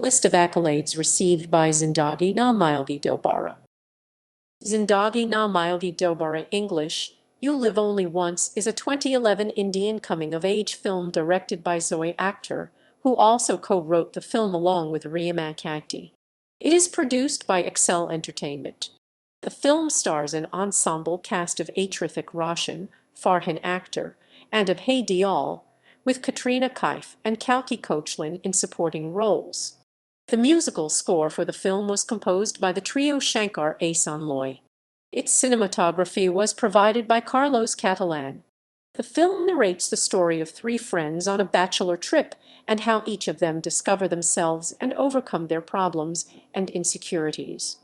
List of accolades received by Zindagi Na Milegi Dobara. Zindagi Na Milegi Dobara English, You Live Only Once is a 2011 Indian coming-of-age film directed by Zoya Akhtar, who also co-wrote the film along with Reema Kagti. It is produced by Excel Entertainment. The film stars an ensemble cast of Hrithik Roshan, Farhan Akhtar, and Abhay Deol, with Katrina, Kaif, and Kalki Koechlin in supporting roles. The musical score for the film was composed by the trio Shankar, Ehsaan. Its cinematography was provided by Carlos Catalan. The film narrates the story of three friends on a bachelor trip and how each of them discover themselves and overcome their problems and insecurities.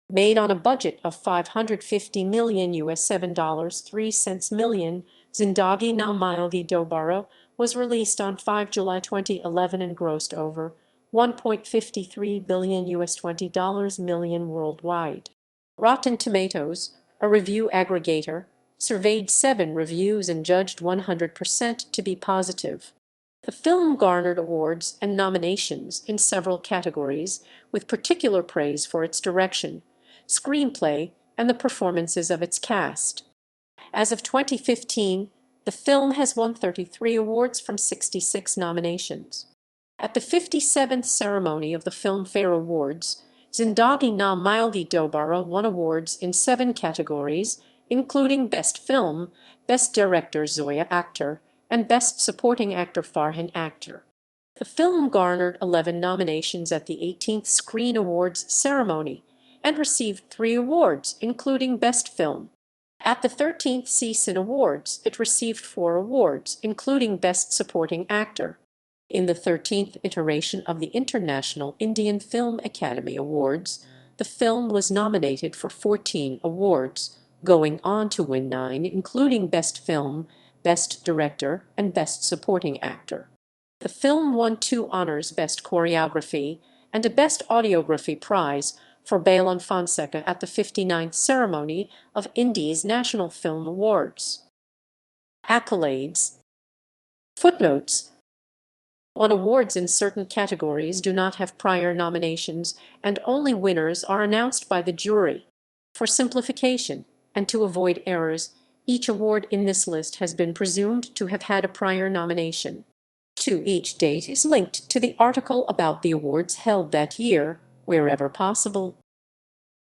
Made on a budget of $550 million US $7.03 million, Zindagi Na Milegi Dobara was released on 5 July 2011 and grossed over $1.53 billion US $20 million worldwide. Rotten Tomatoes, a review aggregator, surveyed 7 reviews and judged 100% to be positive. The film garnered awards and nominations in several categories, with particular praise for its direction, screenplay, and the performances of its cast. As of 2015, the film has won 33 awards from 66 nominations. At the 57th ceremony of the Filmfare Awards, Zindagi Na Milegi Dobara won awards in 7 categories, including Best Film, Best Director Zoya Akhtar, and Best Supporting Actor Farhan Akhtar. The film garnered 11 nominations at the 18th Screen Awards ceremony and received 3 awards, including Best Film. At the 13th CCIN Awards, it received 4 awards, including Best Supporting Actor. In the 13th iteration of the International Indian Film Academy Awards, the film was nominated for 14 awards, going on to win 9, including Best Film, Best Director, and Best Supporting Actor. The film won 2 honors, Best Choreography and a Best Audiography prize for Bail Fonseca at the 59th ceremony of India's National Film Awards. Accolades. Footnotes. On awards in certain categories do not have prior nominations, and only winners are announced by the jury. For simplification, and to avoid errors, each award in this list has been presumed to have had a prior nomination. Each date is linked to the article about the awards held that year, wherever possible.